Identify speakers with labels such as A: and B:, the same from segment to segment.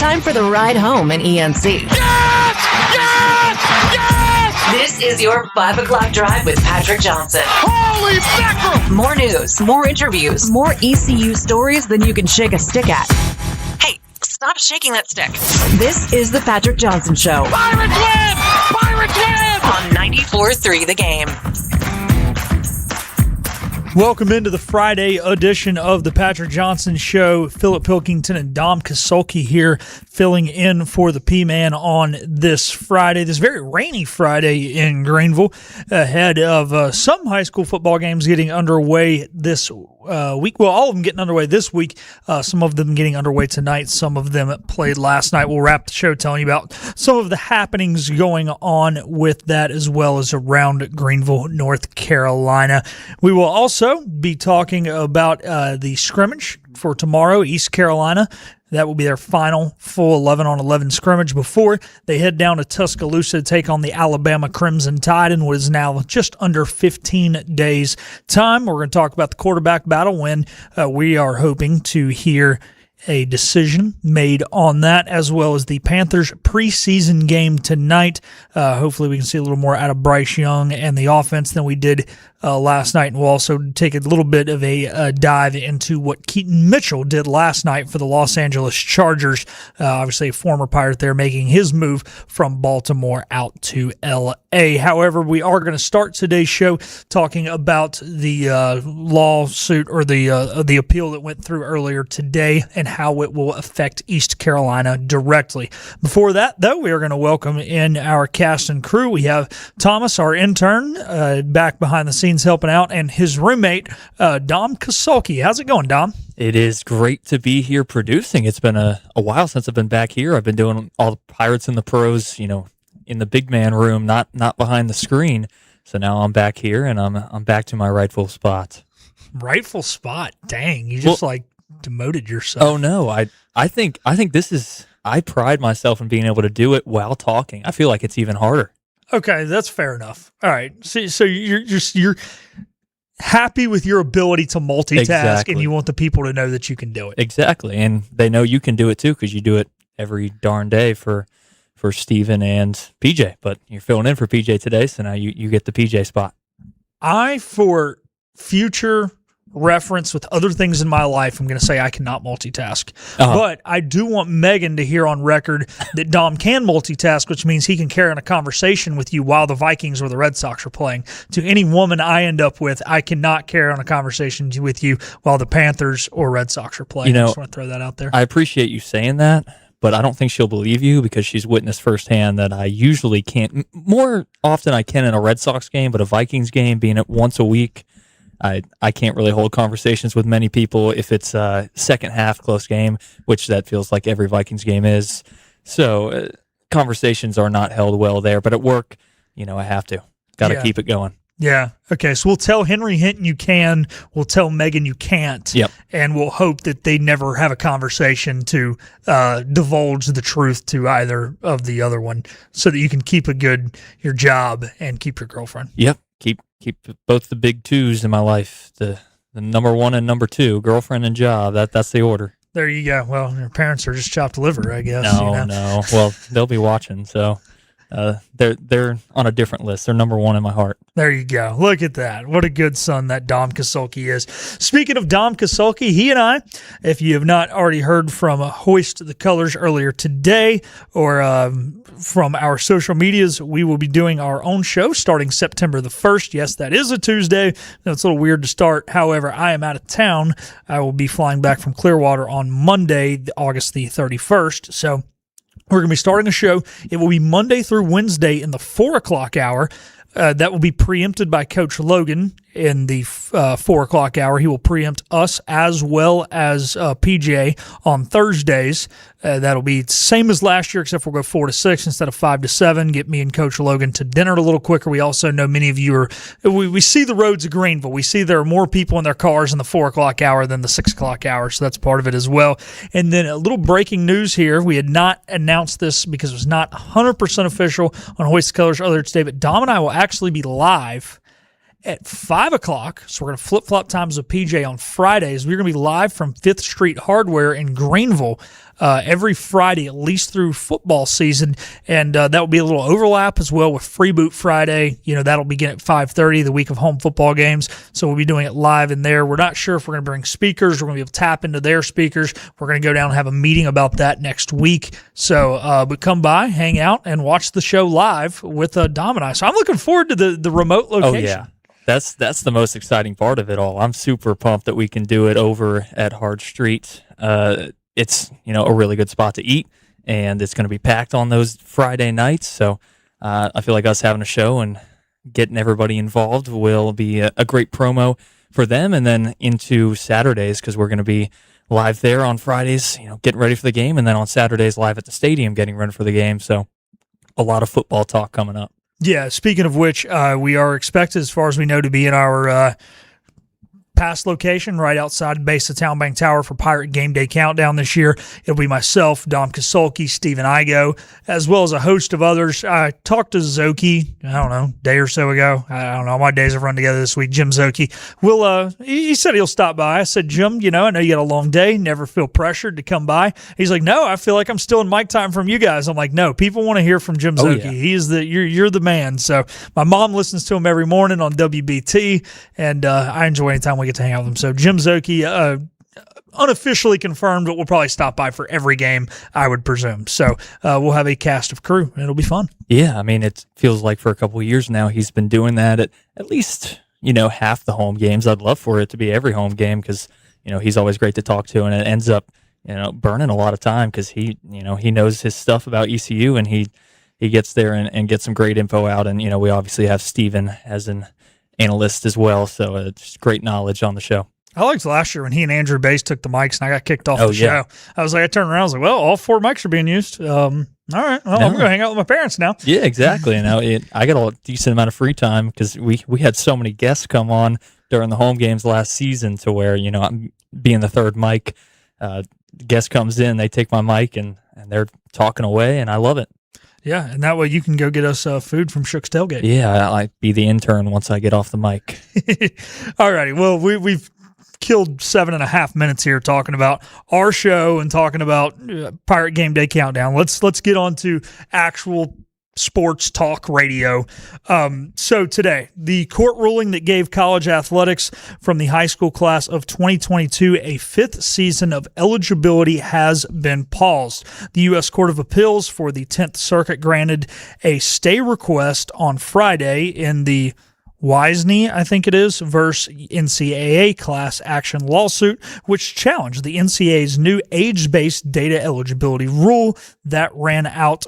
A: time for the ride home in ENC.
B: Yes! Yes! Yes!
A: This is your 5 o'clock drive with Patrick Johnson.
B: Holy mackerel!
A: More news, more interviews, more ECU stories than you can shake a stick at. Hey, stop shaking that stick. This is the Patrick Johnson Show.
B: Pirates win! Pirates win!
A: On 94.3 The Game.
C: Welcome into the Friday edition of the Patrick Johnson Show. Philip Pilkington and Dom Kasulki here filling in for the P-Man on this Friday, this very rainy Friday in Greenville, ahead of some high school football games getting underway this week. Well, all of them getting underway this week. Some of them getting underway tonight. Some of them played last night. We'll wrap the show telling you about some of the happenings going on with that as well as around Greenville, North Carolina. We will also be talking about the scrimmage for tomorrow, East Carolina. That will be their final full 11-on-11 scrimmage before they head down to Tuscaloosa to take on the Alabama Crimson Tide in what is now just under 15 days' time. We're going to talk about the quarterback battle when we are hoping to hear a decision made on that, as well as the Panthers preseason game tonight. Hopefully we can see a little more out of Bryce Young and the offense than we did last night. And we'll also take a little bit of a dive into what Keaton Mitchell did last night for the Los Angeles Chargers. Obviously a former Pirate there making his move from Baltimore out to L.A. However, we are going to start today's show talking about the lawsuit or the appeal that went through earlier today and how it will affect East Carolina directly. Before that, though, we are going to welcome in our cast and crew. We have Thomas, our intern, back behind the scenes helping out, and his roommate, Dom Kasulki. How's it going, Dom?
D: It is great to be here producing. It's been a while since I've been back here. I've been doing all the Pirates and the Pros, in the big man room, not behind the screen. So now I'm back here, and I'm back to my rightful spot.
C: Rightful spot? Dang, you just demoted yourself.
D: Oh no, I think this is. I pride myself in being able to do it while talking. I feel like it's even harder.
C: Okay, that's fair enough. All right, so you're happy with your ability to multitask,
D: Exactly.
C: And you want the people to know that you can do it.
D: Exactly, and they know you can do it too because you do it every darn day for Steven and PJ. But you're filling in for PJ today, so now you get the PJ spot.
C: For future reference with other things in my life, I'm going to say I cannot multitask. But I do want Megan to hear on record that Dom can multitask, which means he can carry on a conversation with you while the Vikings or the Red Sox are playing. To any woman I end up with, I cannot carry on a conversation with you while the Panthers or Red Sox are playing. I just want to throw that out there.
D: I appreciate you saying that, but I don't think she'll believe you because she's witnessed firsthand that I usually can't. More often I can in a Red Sox game, but a Vikings game being at once a week, I can't really hold conversations with many people if it's a second half close game, which that feels like every Vikings game is. So conversations are not held well there. But at work, I have to. Got to keep it going.
C: Yeah. Okay. So we'll tell Henry Hinton you can. We'll tell Megan you can't.
D: Yep.
C: And we'll hope that they never have a conversation to divulge the truth to either of the other one, so that you can keep your job and keep your girlfriend.
D: Yep. Keep both the big twos in my life, the number one and number two, girlfriend and job. That's the order.
C: There you go. Well, your parents are just chopped liver, I guess.
D: No. Well, they'll be watching, so they're on a different list. They're number one in my heart.
C: There you go. Look at that. What a good son that Dom Kasulki is. Speaking of Dom Kasulki, he and I, if you have not already heard from Hoist the Colors earlier today or from our social medias, we will be doing our own show starting September the 1st. Yes, that is a Tuesday. It's a little weird to start. However, I am out of town. I will be flying back from Clearwater on Monday, August the 31st. So we're going to be starting a show. It will be Monday through Wednesday in the 4 o'clock hour. That will be preempted by Coach Logan in the 4 o'clock hour. He will preempt us as well as PJ on Thursdays. That'll be same as last year, except we'll go 4 to 6 instead of 5 to 7. Get me and Coach Logan to dinner a little quicker. We also know many of you we see the roads of Greenville. We see there are more people in their cars in the 4 o'clock hour than the 6 o'clock hour, so that's part of it as well. And then a little breaking news here. We had not announced this because it was not 100% official on Hoist the Colors earlier today, but Dom and I will actually be live at 5 o'clock. So we're going to flip-flop times with PJ on Fridays. We're going to be live from 5th Street Hardware in Greenville every Friday, at least through football season. And that will be a little overlap as well with Freeboot Friday. That'll begin at 5:30 the week of home football games. So we'll be doing it live in there. We're not sure if we're going to bring speakers. We're going to be able to tap into their speakers. We're going to go down and have a meeting about that next week. So, but come by, hang out, and watch the show live with Dom and I. So I'm looking forward to the remote location.
D: Oh, yeah. That's the most exciting part of it all. I'm super pumped that we can do it over at Hard Street. It's a really good spot to eat, and it's going to be packed on those Friday nights. So I feel like us having a show and getting everybody involved will be a great promo for them, and then into Saturdays, because we're going to be live there on Fridays, getting ready for the game, and then on Saturdays live at the stadium getting ready for the game. So a lot of football talk coming up.
C: Yeah, speaking of which, we are expected, as far as we know, to be in our past location right outside the base of Town Bank Tower for Pirate Game Day Countdown this year. It'll be myself, Dom Kasolki, Steven Igo, as well as a host of others. I talked to Zoki, I don't know, a day or so ago. I don't know, my days have run together this week. Jim Zoki. He said he'll stop by. I said, Jim, I know you got a long day, never feel pressured to come by. He's like, no, I feel like I'm still in mic time from you guys. I'm like, no, people want to hear from Jim Zoki. Yeah. You're the man. So my mom listens to him every morning on WBT, and I enjoy any time we get to hang out with him. So Jim Zoki, unofficially confirmed, but we'll probably stop by for every game, I would presume. So we'll have a cast of crew, and it'll be fun.
D: Yeah, I mean, it feels like for a couple of years now he's been doing that at least, half the home games. I'd love for it to be every home game because, he's always great to talk to, and it ends up, burning a lot of time because he knows his stuff about ECU, and he gets there and gets some great info out. And, we obviously have Steven as an analyst as well, so it's great knowledge on the show.
C: I liked last year when he and Andrew Bass took the mics and I got kicked off the show. I was like, I turned around, I was like, well, all 4 mics are being used. All right, well, I'm going to hang out with my parents now.
D: Yeah, exactly. And now I got a decent amount of free time because we had so many guests come on during the home games last season to where, I'm being the third mic. Guest comes in, they take my mic, and they're talking away, and I love it.
C: Yeah, and that way you can go get us food from Shook's Tailgate.
D: Yeah, I'll be the intern once I get off the mic.
C: All righty. Well, we've killed 7.5 minutes here talking about our show and talking about Pirate Game Day Countdown. Let's get on to actual sports talk radio. So today, the court ruling that gave college athletics from the high school class of 2022 a 5th season of eligibility has been paused. The U.S. Court of Appeals for the 10th Circuit granted a stay request on Friday in the Wisney, I think it is, versus NCAA class action lawsuit, which challenged the NCAA's new age-based data eligibility rule that ran out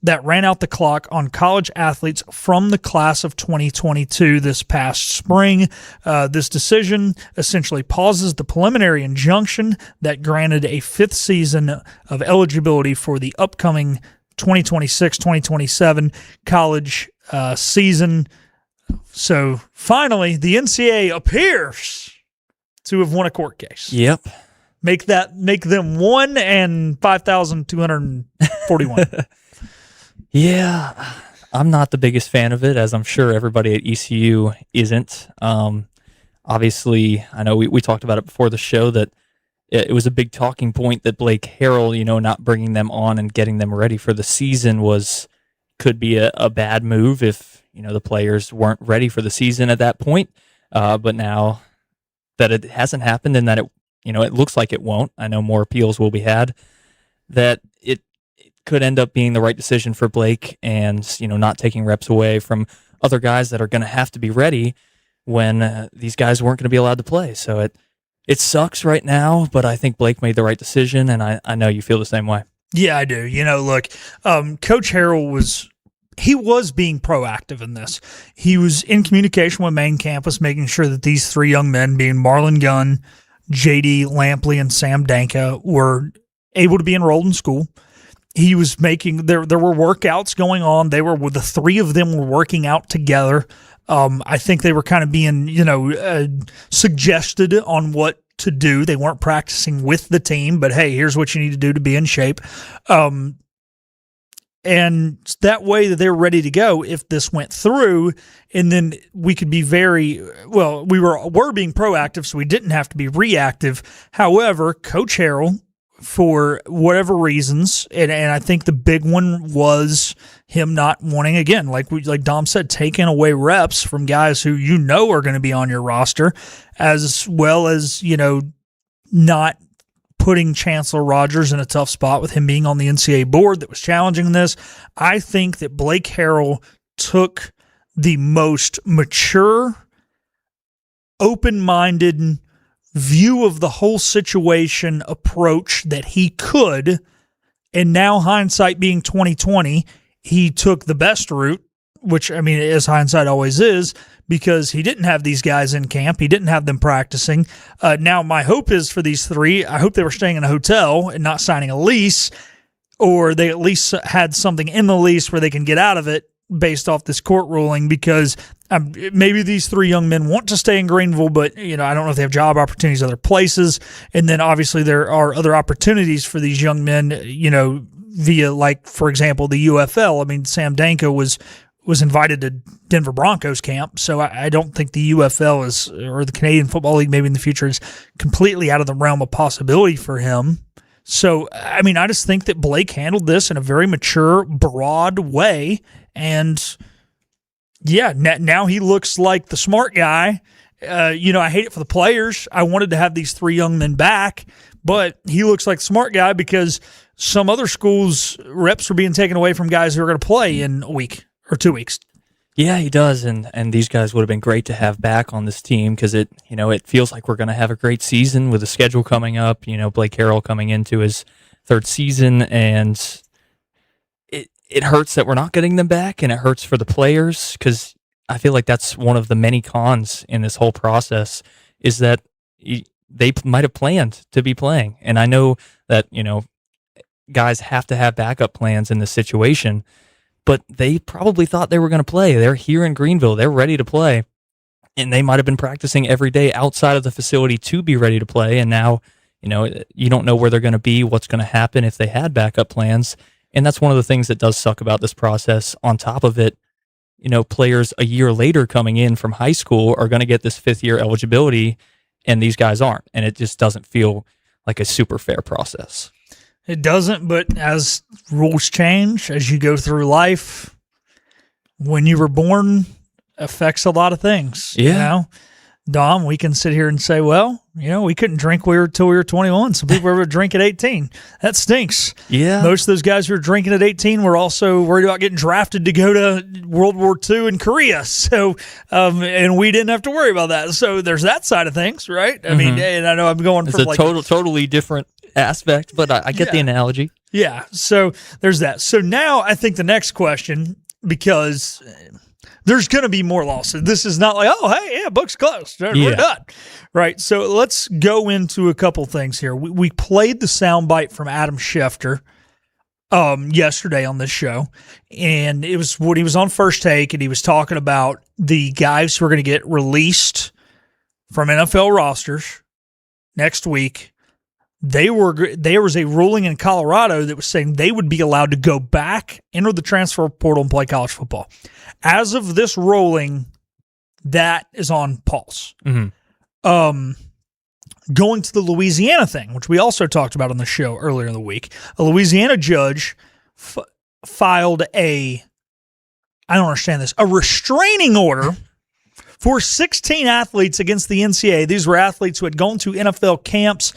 C: the clock on college athletes from the class of 2022 this past spring. This decision essentially pauses the preliminary injunction that granted a 5th season of eligibility for the upcoming 2026-2027 college season. So finally, the NCAA appears to have won a court case.
D: Yep.
C: Make them 1 and 5,241.
D: Yeah, I'm not the biggest fan of it, as I'm sure everybody at ECU isn't. Obviously, I know we talked about it before the show that it was a big talking point that Blake Harrell, not bringing them on and getting them ready for the season could be a bad move if, the players weren't ready for the season at that point. But now that it hasn't happened and that it looks like it won't, I know more appeals will be had, that it could end up being the right decision for Blake and, not taking reps away from other guys that are going to have to be ready when these guys weren't going to be allowed to play. So it sucks right now, but I think Blake made the right decision, and I know you feel the same way.
C: Yeah, I do. Look, Coach Harrell was being proactive in this. He was in communication with main campus, making sure that these 3 young men, being Marlon Gunn, J.D. Lampley, and Sam Danka, were able to be enrolled in school. He was making there were workouts going on. The 3 of them were working out together. I think they were kind of being, suggested on what to do. They weren't practicing with the team, but hey, here's what you need to do to be in shape. And that way that they were ready to go if this went through, and then we could be we were being proactive, so we didn't have to be reactive. However, Coach Harrell, for whatever reasons, and I think the big one was him not wanting, again, like Dom said, taking away reps from guys who you know are going to be on your roster, as well as, not putting Chancellor Rogers in a tough spot with him being on the NCAA board that was challenging this. I think that Blake Harrell took the most mature, open-minded view of the whole situation approach that he could, and now hindsight being 2020, he took the best route, which, as hindsight always is, because he didn't have these guys in camp. He didn't have them practicing. Now, my hope is for these three, I hope they were staying in a hotel and not signing a lease, or they at least had something in the lease where they can get out of it based off this court ruling, because maybe these three young men want to stay in Greenville, but I don't know if they have job opportunities other places. And then obviously there are other opportunities for these young men, via, like, for example, the UFL. Sam Danko was invited to Denver Broncos camp, so I don't think the UFL is, or the Canadian Football League maybe in the future, is completely out of the realm of possibility for him. So, I just think that Blake handled this in a very mature, broad way. And, yeah, now he looks like the smart guy. I hate it for the players. I wanted to have these three young men back, but he looks like the smart guy because some other schools' reps are being taken away from guys who are going to play in a week or 2 weeks.
D: Yeah, he does, and these guys would have been great to have back on this team because it feels like we're going to have a great season with the schedule coming up. Blake Harrell coming into his third season, and it hurts that we're not getting them back, and it hurts for the players because I feel like that's one of the many cons in this whole process is that they might have planned to be playing, and I know that guys have to have backup plans in this situation. But they probably thought they were going to play. They're here in Greenville. They're ready to play. And they might have been practicing every day outside of the facility to be ready to play. And now, you don't know where they're going to be, what's going to happen if they had backup plans. And that's one of the things that does suck about this process. On top of it, players a year later coming in from high school are going to get this fifth-year eligibility, and these guys aren't. And it just doesn't feel like a super fair process.
C: It doesn't, but as rules change, as you go through life, when you were born affects a lot of things.
D: Yeah.
C: Dom, we can sit here and say, well, we couldn't drink till we were 21. Some people were able to drink at 18. That stinks.
D: Yeah.
C: Most of those guys who are drinking at 18 were also worried about getting drafted to go to World War II in Korea. So, and we didn't have to worry about that. So there's that side of things, right? I mean, and I know I'm going
D: it's
C: from
D: a totally different aspect, but I get the analogy.
C: Yeah, so there's that. So now I think the next question, because there's going to be more losses. This is not like, oh, hey, yeah, book's closed. We're done. Right, so let's go into a couple things here. We played the soundbite from Adam Schefter yesterday on this show, and it was when he was on First Take, and he was talking about the guys who are going to get released from NFL rosters next week. There was a ruling in Colorado that was saying they would be allowed to go back, enter the transfer portal, and play college football. As of this ruling, that is on pause. Mm-hmm. Going to the Louisiana thing, which we also talked about on the show earlier in the week, a Louisiana judge filed I don't understand this, a restraining order for 16 athletes against the NCAA. These were athletes who had gone to NFL camps,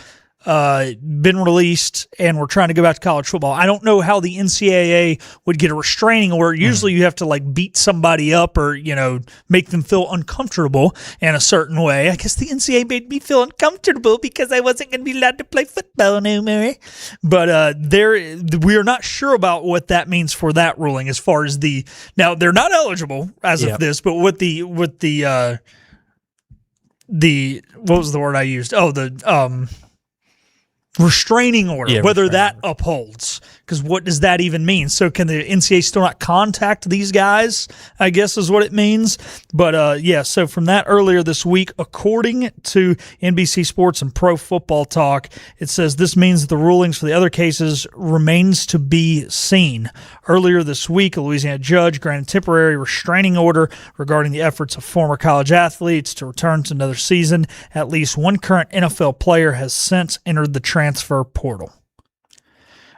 C: been released, and were trying to go back to college football. I don't know how the NCAA would get a restraining order. Usually you have to beat somebody up or, make them feel uncomfortable in a certain way. I guess the NCAA made me feel uncomfortable because I wasn't going to be allowed to play football no more. But we are not sure about what that means for that ruling as far as now they're not eligible as of this, but what was the word I used? Oh, restraining order, whether that upholds. Because what does that even mean? So can the NCAA still not contact these guys, I guess is what it means. But, so from that earlier this week, according to NBC Sports and Pro Football Talk, it says this means that the rulings for the other cases remains to be seen. Earlier this week, a Louisiana judge granted temporary restraining order regarding the efforts of former college athletes to return to another season. At least one current NFL player has since entered the transfer portal.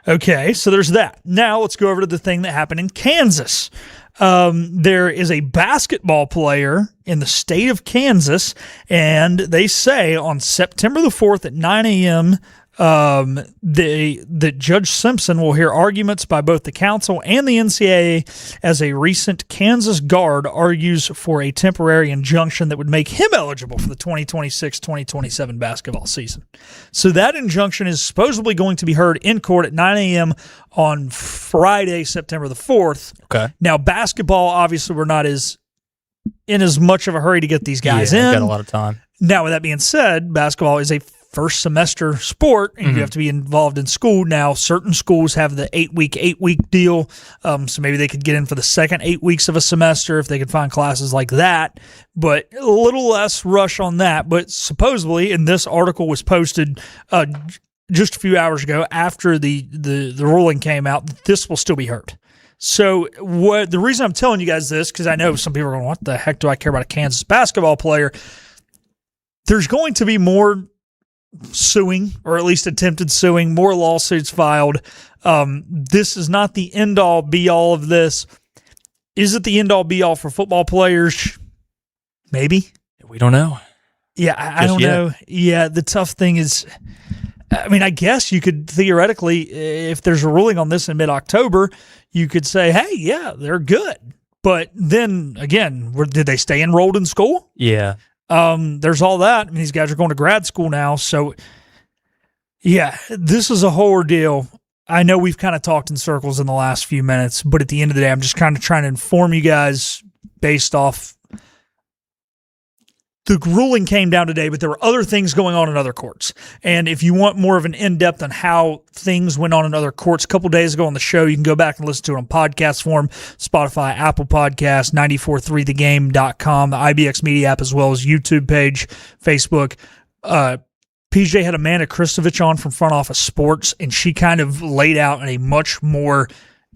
C: Okay, so there's that. Now let's go over to the thing that happened in Kansas. There is a basketball player in the state of Kansas, and they say on September the 4th at 9 a.m., that Judge Simpson will hear arguments by both the council and the NCAA as a recent Kansas guard argues for a temporary injunction that would make him eligible for the 2026-2027 basketball season. So that injunction is supposedly going to be heard in court at 9 a.m. on Friday, September the 4th.
D: Okay.
C: Now, basketball, obviously, we're not in as much of a hurry to get these guys in.
D: Got a lot of time.
C: Now, with that being said, basketball is a first semester sport, and you have to be involved in school. Now, certain schools have the 8-week deal, so maybe they could get in for the second 8 weeks of a semester if they could find classes like that, but a little less rush on that. But supposedly, and this article was posted just a few hours ago after the ruling came out, this will still be heard. So the reason I'm telling you guys this, because I know some people are going, what the heck do I care about a Kansas basketball player? There's going to be more suing, or at least attempted suing, more lawsuits filed. This is not the end-all, be-all of this. Is it the end-all, be-all for football players? Maybe.
D: We don't know.
C: Yeah, I don't know. Yeah, the tough thing is, I mean, I guess you could theoretically, if there's a ruling on this in mid-October, you could say, hey, yeah, they're good. But then, again, did they stay enrolled in school?
D: Yeah.
C: There's all that. I mean, these guys are going to grad school now. So, yeah, this is a whole ordeal. I know we've kind of talked in circles in the last few minutes, but at the end of the day, I'm just kind of trying to inform you guys based off the ruling came down today, but there were other things going on in other courts. And if you want more of an in-depth on how things went on in other courts, a couple days ago on the show, you can go back and listen to it on podcast form, Spotify, Apple Podcasts, 943thegame.com, the IBX Media app, as well as YouTube page, Facebook. PJ had Amanda Kristovich on from Front Office Sports, and she kind of laid out in a much more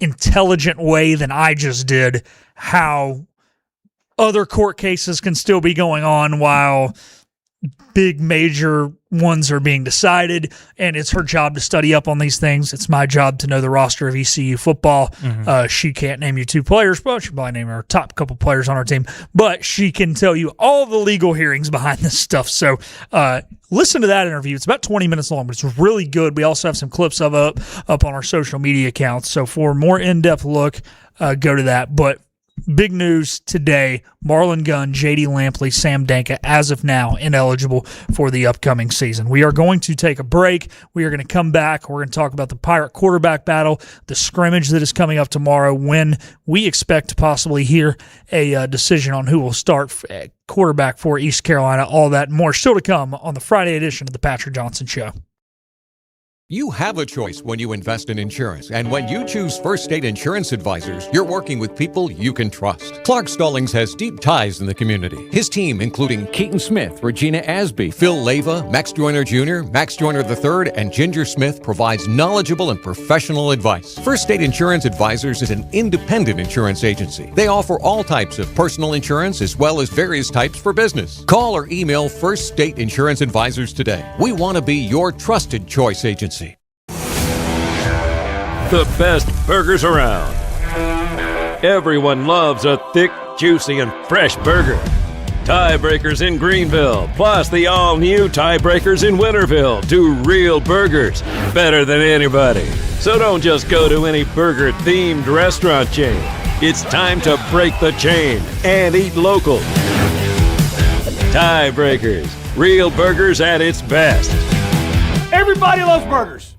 C: intelligent way than I just did how other court cases can still be going on while big major ones are being decided, and it's her job to study up on these things. It's my job to know the roster of ECU football. She can't name you two players, but she can probably name her top couple players on our team, but she can tell you all the legal hearings behind this stuff. So listen to that interview. It's about 20 minutes long, but it's really good. We also have some clips of it up on our social media accounts. So for a more in-depth look, go to that. But big news today, Marlon Gunn, J.D. Lampley, Sam Danka, as of now, ineligible for the upcoming season. We are going to take a break. We are going to come back. We're going to talk about the Pirate quarterback battle, the scrimmage that is coming up tomorrow, when we expect to possibly hear a decision on who will start quarterback for East Carolina. All that and more still to come on the Friday edition of the Patrick Johnson Show.
E: You have a choice when you invest in insurance, and when you choose First State Insurance Advisors, you're working with people you can trust. Clark Stallings has deep ties in the community. His team, including Keaton Smith, Regina Asby, Phil Leyva, Max Joyner Jr., Max Joyner III, and Ginger Smith, provides knowledgeable and professional advice. First State Insurance Advisors is an independent insurance agency. They offer all types of personal insurance as well as various types for business. Call or email First State Insurance Advisors today. We want to be your trusted choice agency.
F: The best burgers around. Everyone loves a thick, juicy, and fresh burger. Tiebreakers in Greenville, plus the all-new Tiebreakers in Winterville, do real burgers better than anybody. So don't just go to any burger-themed restaurant chain. It's time to break the chain and eat local. Tiebreakers, real burgers at its best.
B: Everybody loves burgers.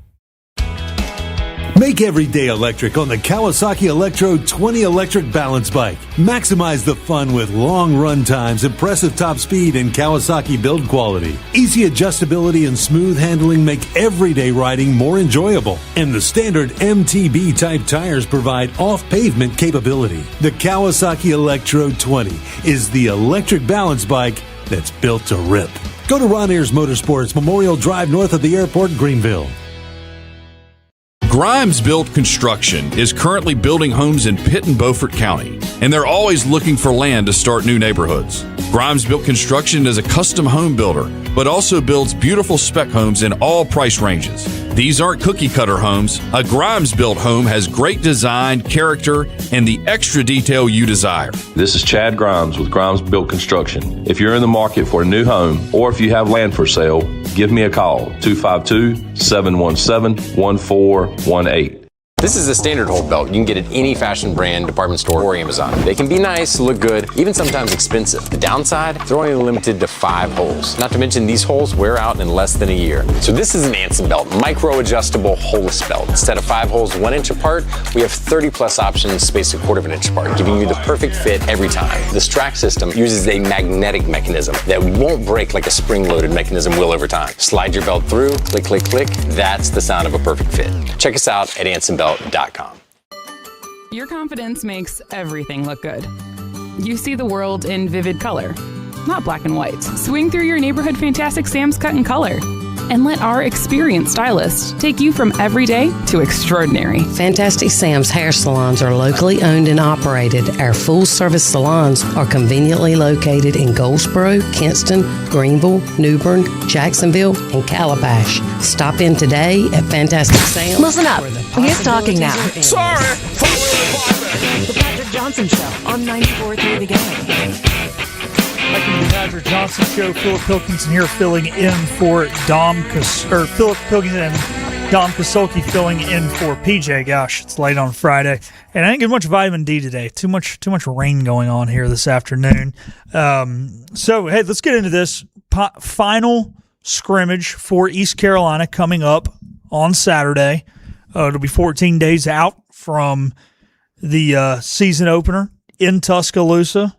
G: Make every day electric on the Kawasaki Electro 20 electric balance bike. Maximize the fun with long run times, impressive top speed, and Kawasaki build quality. Easy adjustability and smooth handling make everyday riding more enjoyable. And the standard MTB type tires provide off-pavement capability. The Kawasaki Electro 20 is the electric balance bike that's built to rip. Go to Ron Ayers Motorsports, Memorial Drive north of the airport, Greenville.
H: Grimes Built Construction is currently building homes in Pitt and Beaufort County, and they're always looking for land to start new neighborhoods. Grimes Built Construction is a custom home builder, but also builds beautiful spec homes in all price ranges. These aren't cookie cutter homes. A Grimes Built home has great design, character, and the extra detail you desire.
I: This is Chad Grimes with Grimes Built Construction. If you're in the market for a new home or if you have land for sale, give me a call, 252-717-1418.
J: This is a standard hole belt. You can get it at any fashion brand, department store, or Amazon. They can be nice, look good, even sometimes expensive. The downside, they're only limited to 5 holes. Not to mention these holes wear out in less than a year. So this is an Anson belt, micro-adjustable holeless belt. Instead of 5 holes 1 inch apart, we have 30 plus options spaced 1/4 inch apart, giving you the perfect fit every time. The Strack system uses a magnetic mechanism that won't break like a spring-loaded mechanism will over time. Slide your belt through, click, click, click. That's the sound of a perfect fit. Check us out at AnsonBelt.com.
K: Your confidence makes everything look good. You see the world in vivid color, not black and white. Swing through your neighborhood Fantastic Sam's cut in color. And let our experienced stylists take you from everyday to extraordinary.
L: Fantastic Sam's hair salons are locally owned and operated. Our full-service salons are conveniently located in Goldsboro, Kinston, Greenville, Newbern, Jacksonville, and Calabash. Stop in today at Fantastic Sam's.
A: Listen up. He's talking now.
B: Sorry.
A: The Patrick Johnson Show on 94.3 The Game.
C: Welcome to the Patrick Johnson Show. Philip Pilkington here filling in for Philip Pilkington and Dom Kasolki filling in for PJ. Gosh, it's late on Friday. And I didn't get much vitamin D today. Too much rain going on here this afternoon. So, hey, let's get into this. Final scrimmage for East Carolina coming up on Saturday. It'll be 14 days out from the season opener in Tuscaloosa.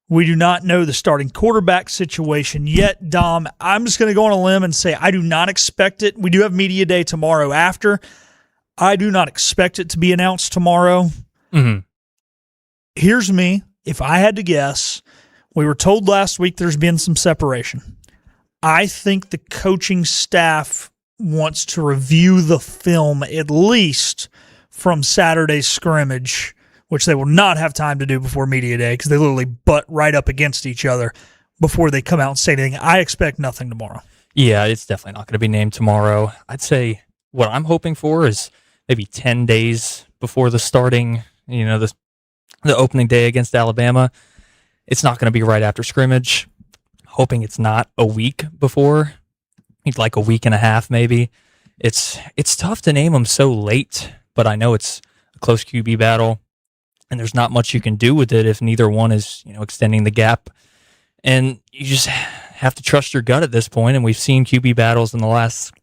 C: We do not know the starting quarterback situation yet, Dom. I'm just going to go on a limb and say I do not expect it. We do have media day tomorrow after. I do not expect it to be announced tomorrow.
D: Mm-hmm.
C: Here's me. If I had to guess, we were told last week there's been some separation. I think the coaching staff wants to review the film at least from Saturday's scrimmage, which they will not have time to do before media day because they literally butt right up against each other before they come out and say anything. I expect nothing tomorrow.
D: Yeah, it's definitely not going to be named tomorrow. I'd say what I'm hoping for is maybe 10 days before the starting, the opening day against Alabama. It's not going to be right after scrimmage. Hoping it's not a week before, like a week and a half maybe. It's tough to name them so late, but I know it's a close QB battle. And there's not much you can do with it if neither one is, extending the gap. And you just have to trust your gut at this point. And we've seen QB battles in the last,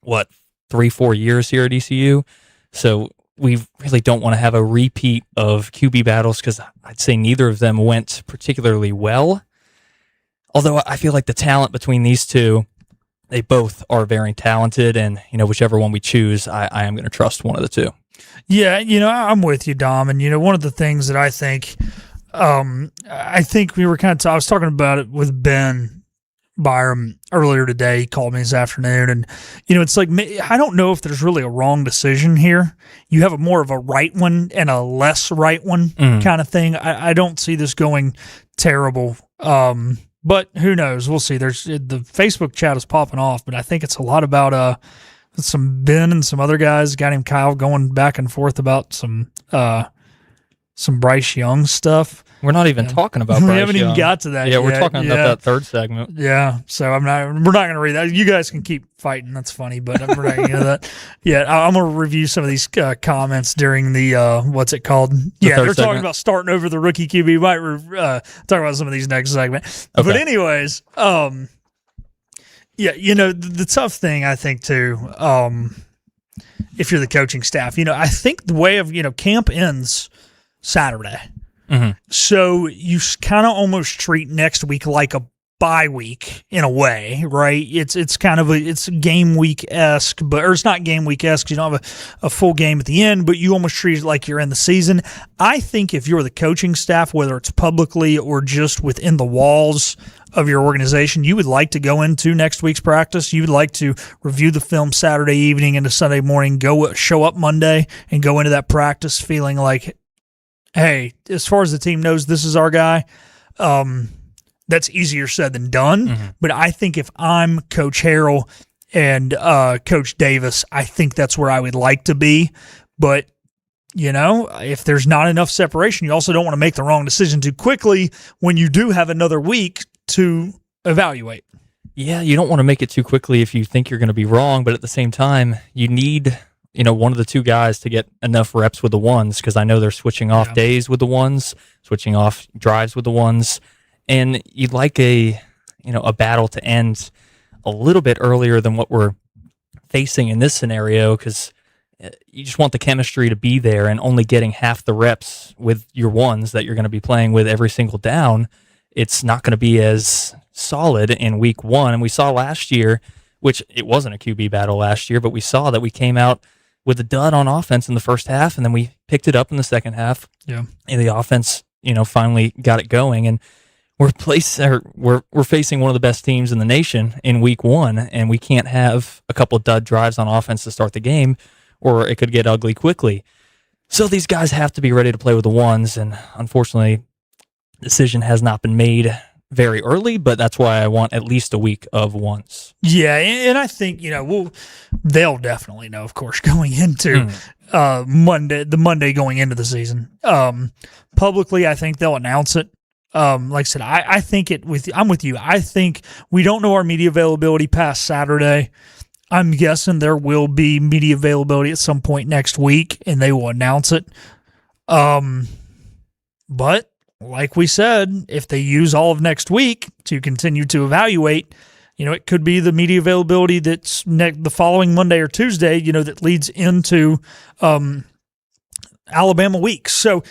D: 3-4 years here at ECU. So we really don't want to have a repeat of QB battles because I'd say neither of them went particularly well. Although I feel like the talent between these two, they both are very talented. And, whichever one we choose, I am going to trust one of the two.
C: Yeah, I'm with you, Dom. And, one of the things that I think we were I was talking about it with Ben Byram earlier today. He called me this afternoon. And, it's like, I don't know if there's really a wrong decision here. You have more of a right one and a less right one kind of thing. I don't see this going terrible. But who knows? We'll see. There's the Facebook chat is popping off, but I think it's a lot about some Ben and some other guys, a guy named Kyle, going back and forth about some Bryce Young stuff.
D: We're not even talking about Bryce
C: We haven't
D: Young.
C: even got to that
D: yet. We're talking about that third segment.
C: Yeah, so we're not going to read that. You guys can keep fighting. That's funny, but we're not going to do that. Yeah, I'm going to review some of these comments during the, what's it called? Yeah, they're talking about starting over the rookie QB. We might talk about some of these next segment. Okay. But anyways, yeah, the tough thing, I think, too, if you're the coaching staff, I think the way of, camp ends Saturday.
D: Mm-hmm.
C: So you kind of almost treat next week like a bye week in a way, right? It's kind of it's game week-esque, or it's not game week-esque. You don't have a full game at the end, but you almost treat it like you're in the season. I think if you're the coaching staff, whether it's publicly or just within the walls of your organization, you would like to go into next week's practice. You would like to review the film Saturday evening into Sunday morning, show up Monday and go into that practice feeling like, hey, as far as the team knows, this is our guy. that's easier said than done. But I think if I'm Coach Harrell and Coach Davis, I think that's where I would like to be. But, if there's not enough separation, you also don't want to make the wrong decision too quickly when you do have another week to evaluate.
D: Yeah, you don't want to make it too quickly if you think you're going to be wrong, but at the same time, you need, one of the two guys to get enough reps with the ones, because I know they're switching off days with the ones, switching off drives with the ones, and you'd like a battle to end a little bit earlier than what we're facing in this scenario, because you just want the chemistry to be there, and only getting half the reps with your ones that you're going to be playing with every single down, it's not going to be as solid in week one. And we saw last year, which it wasn't a QB battle last year, but we saw that we came out with a dud on offense in the first half, and then we picked it up in the second half.
C: Yeah.
D: And the offense, finally got it going. And we're facing one of the best teams in the nation in week one, and we can't have a couple of dud drives on offense to start the game, or it could get ugly quickly. So these guys have to be ready to play with the ones, and unfortunately, decision has not been made very early, but that's why I want at least a week of ones.
C: Yeah, and I think, they'll definitely know, of course, going into the Monday going into the season. Publicly, I think they'll announce it. Like I said, I think I'm with you. I think we don't know our media availability past Saturday. I'm guessing there will be media availability at some point next week, and they will announce it. But like we said, if they use all of next week to continue to evaluate, it could be the media availability that's the following Monday or Tuesday, that leads into Alabama week. So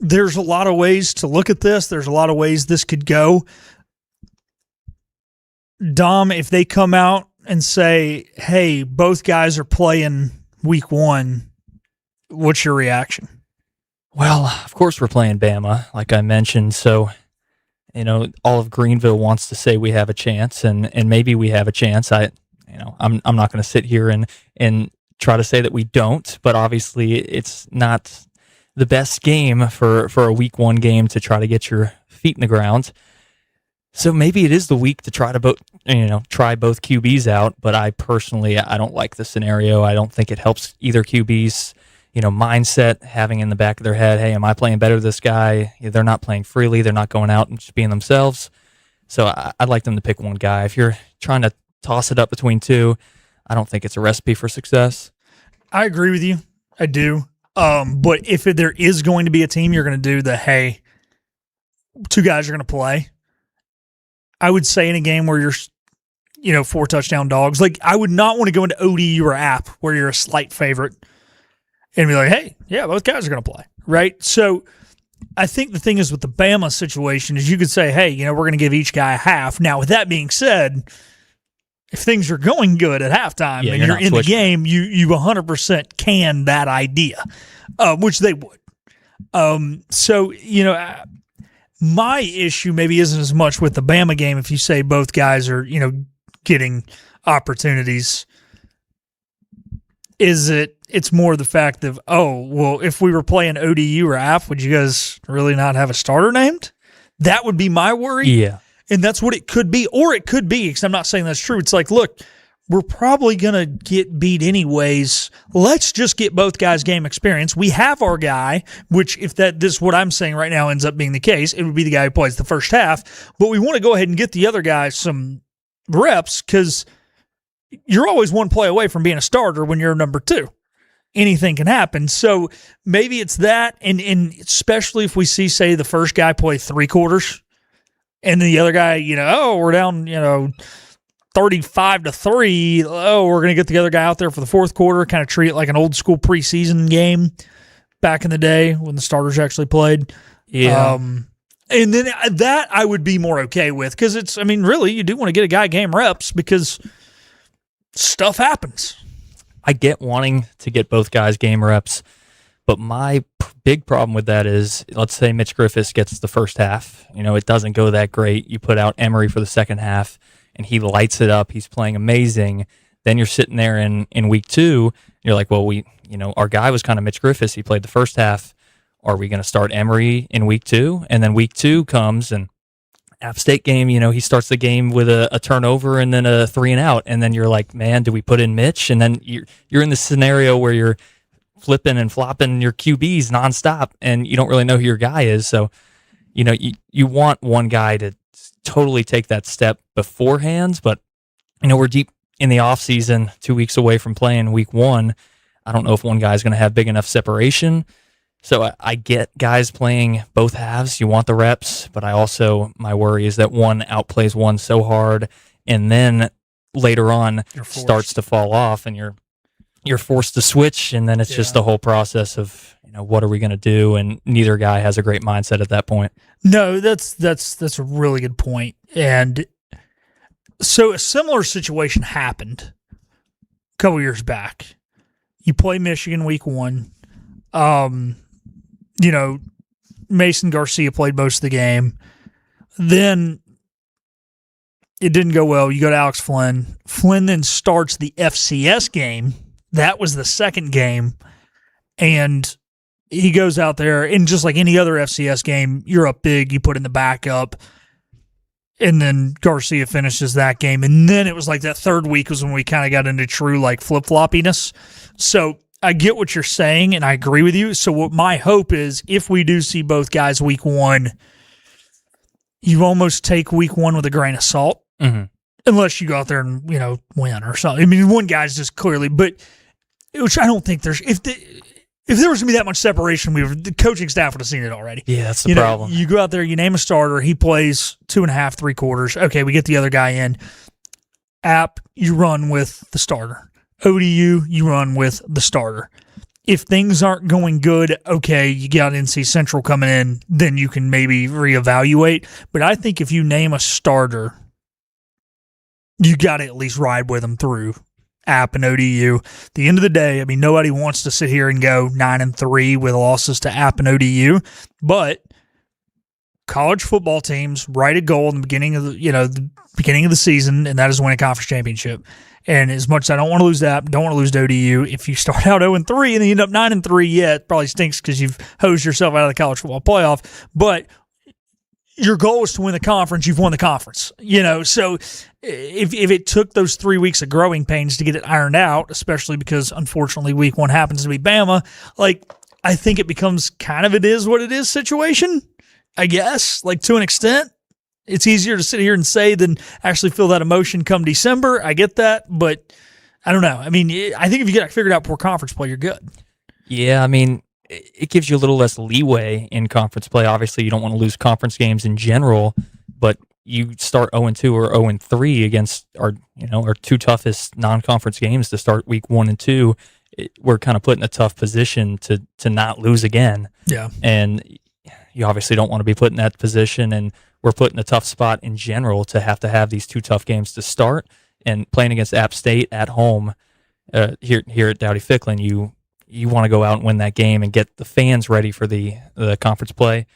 C: there's a lot of ways to look at this. There's a lot of ways this could go. Dom, if they come out and say, hey, both guys are playing week one, what's your reaction?
D: Well, of course we're playing Bama, like I mentioned. So, all of Greenville wants to say we have a chance, and maybe we have a chance. I'm not going to sit here and try to say that we don't, but obviously it's not the best game for a week one game to try to get your feet in the ground. So maybe it is the week to try to try both QBs out, but I don't like the scenario. I don't think it helps either QB's mindset, having in the back of their head, hey, am I playing better than this guy? They're not playing freely. They're not going out and just being themselves. So I'd like them to pick one guy. If you're trying to toss it up between two, I don't think it's a recipe for success.
C: I agree with you. I do. But if there is going to be a team, you're going to do hey, two guys are going to play. I would say in a game where you're, 4 touchdown dogs, like I would not want to go into ODU or app where you're a slight favorite and be like, hey, yeah, both guys are going to play, right? So I think the thing is with the Bama situation is you could say, hey, we're going to give each guy a half. Now, with that being said, if things are going good at halftime and you're in the game, you 100% can that idea, which they would. So, my issue maybe isn't as much with the Bama game if you say both guys are, getting opportunities. It's more the fact of, if we were playing ODU or AF, would you guys really not have a starter named? That would be my worry.
D: Yeah.
C: And that's what it could be. Or it could be, because I'm not saying that's true. It's like, look, we're probably going to get beat anyways. Let's just get both guys game experience. We have our guy, which if this what I'm saying right now ends up being the case, it would be the guy who plays the first half. But we want to go ahead and get the other guy some reps, because you're always one play away from being a starter when you're number 2. Anything can happen. So maybe it's that, and especially if we see, say, the first guy play 3 quarters, and the other guy, we're down, 35-3. We're going to get the other guy out there for the fourth quarter, kind of treat it like an old school preseason game back in the day when the starters actually played.
D: Yeah.
C: And then that I would be more okay with, because really, you do want to get a guy game reps because stuff happens.
D: I get wanting to get both guys game reps, but my big problem with that is, let's say Mitch Griffiths gets the first half. It doesn't go that great. You put out Emery for the second half, and he lights it up. He's playing amazing. Then you're sitting there in week 2. You're like, well, our guy was kind of Mitch Griffiths. He played the first half. Are we going to start Emery in week 2? And then week 2 comes, and App State game, he starts the game with a turnover and then a 3 and out, and then you're like, man, do we put in Mitch? And then you're in the scenario where you're flipping and flopping your QBs nonstop, and you don't really know who your guy is. So, you want one guy to totally take that step beforehand, but we're deep in the off season, 2 weeks away from playing week 1. I don't know if one guy's going to have big enough separation. So I get guys playing both halves. You want the reps, but my worry is that one outplays one so hard, and then later on starts to fall off, and you're forced to switch, and then it's just the whole process of what are we going to do, and neither guy has a great mindset at that point.
C: No, that's a really good point. And so a similar situation happened a couple years back. You play Michigan week 1. Mason Garcia played most of the game. Then it didn't go well. You go to Alex Flynn. Flynn then starts the FCS game. That was the second game. And he goes out there, and just like any other FCS game, you're up big, you put in the backup, and then Garcia finishes that game. And then it was like that third week was when we kind of got into true like flip-floppiness. So I get what you're saying, and I agree with you. So what my hope is, if we do see both guys week 1, you almost take week 1 with a grain of salt, unless you go out there and win or something. I mean, one guy's just clearly, but which I don't think there's if there was going to be that much separation, the coaching staff would have seen it already.
D: Yeah, that's the problem.
C: You go out there, you name a starter, he plays 2.5, 3 quarters. Okay, we get the other guy in. App, you run with the starter. ODU, you run with the starter. If things aren't going good, okay, you got NC Central coming in, then you can maybe reevaluate. But I think if you name a starter, you got to at least ride with them through App and ODU. At the end of the day, I mean, nobody wants to sit here and go 9-3 with losses to App and ODU, but college football teams write a goal in the beginning of the beginning of the season, and that is win a conference championship. And as much as I don't want to lose that, don't want to lose to ODU, if you start out 0-3 and then you end up 9-3, it probably stinks because you've hosed yourself out of the college football playoff. But your goal is to win the conference. You've won the conference. So if it took those 3 weeks of growing pains to get it ironed out, especially because unfortunately week 1 happens to be Bama, I think it becomes kind of it is what it is situation, I guess, to an extent. It's easier to sit here and say than actually feel that emotion come December. I get that, but I don't know. I mean, I think if you get it figured out before conference play, you're good.
D: Yeah, I mean, it gives you a little less leeway in conference play. Obviously, you don't want to lose conference games in general, but you start 0-2 or 0-3 against our 2 toughest non-conference games to start week 1 and 2. We're kind of put in a tough position to not lose again.
C: Yeah.
D: And you obviously don't want to be put in that position, and we're put in a tough spot in general to have these 2 tough games to start. And playing against App State at home here at Dowdy-Ficklin, you want to go out and win that game and get the fans ready for the conference play.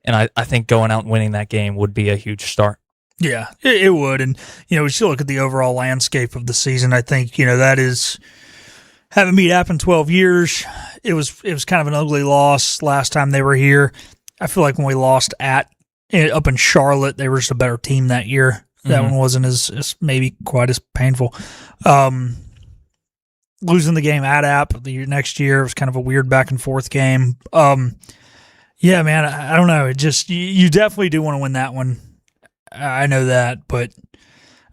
D: And I think going out and winning that game would be a huge start.
C: Yeah, it would. And, we still look at the overall landscape of the season. I think, that is haven't beat App in 12 years. It was kind of an ugly loss last time they were here. I feel like when we lost up in Charlotte, they were just a better team that year. That one wasn't as maybe quite as painful. Losing the game at App the next year was kind of a weird back and forth game. Yeah, man, I don't know. It just you definitely do want to win that one. I know that, but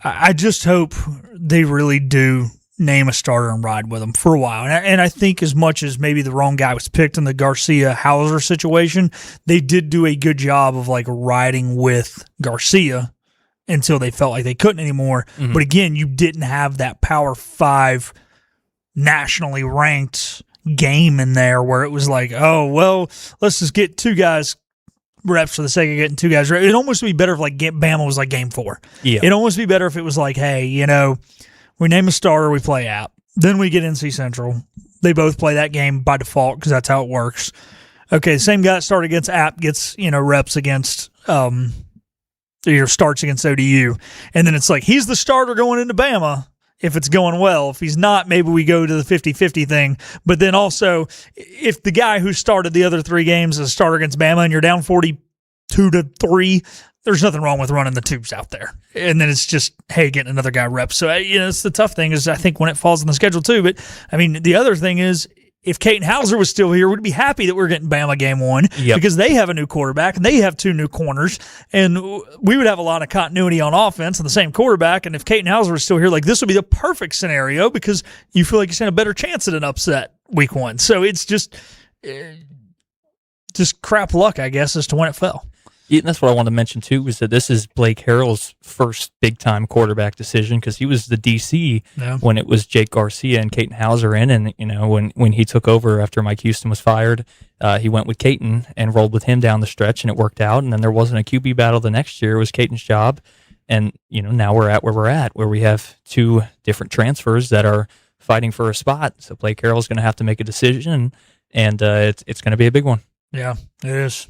C: I just hope they really do name a starter and ride with them for a while. And I think as much as maybe the wrong guy was picked in the Garcia-Hauser situation, they did do a good job of riding with Garcia until they felt like they couldn't anymore. Mm-hmm. But again, you didn't have that Power 5 nationally ranked game in there where it was like, oh, well, let's just get 2 guys reps for the sake of getting 2 guys reps. It'd almost be better if Bama was game 4.
D: Yeah.
C: It'd almost be better if it was hey, we name a starter, we play App. Then we get NC Central. They both play that game by default because that's how it works. Okay, the same guy that started against App gets, reps against starts against ODU. And then it's he's the starter going into Bama if it's going well. If he's not, maybe we go to the 50-50 thing. But then also, if the guy who started the other 3 games is a starter against Bama and you're down 40 2 to 3, there's nothing wrong with running the tubes out there. And then it's just, hey, getting another guy reps. So, it's the tough thing is I think when it falls on the schedule too. But, the other thing is if Caton Hauser was still here, we'd be happy that we're getting Bama game 1 because they have a new quarterback and they have 2 new corners. And we would have a lot of continuity on offense and the same quarterback. And if Caton Hauser was still here, this would be the perfect scenario because you feel like you stand a better chance at an upset week 1. So it's just crap luck, I guess, as to when it fell.
D: Yeah, and that's what I wanted to mention, too, is that this is Blake Harrell's first big-time quarterback decision because he was the DC when it was Jake Garcia and Caton Hauser in. And, when he took over after Mike Houston was fired, he went with Caton and rolled with him down the stretch, and it worked out. And then there wasn't a QB battle the next year. It was Caton's job. And, now we're at where we're at, where we have 2 different transfers that are fighting for a spot. So Blake Harrell's going to have to make a decision, and it's going to be a big one.
C: Yeah, it is.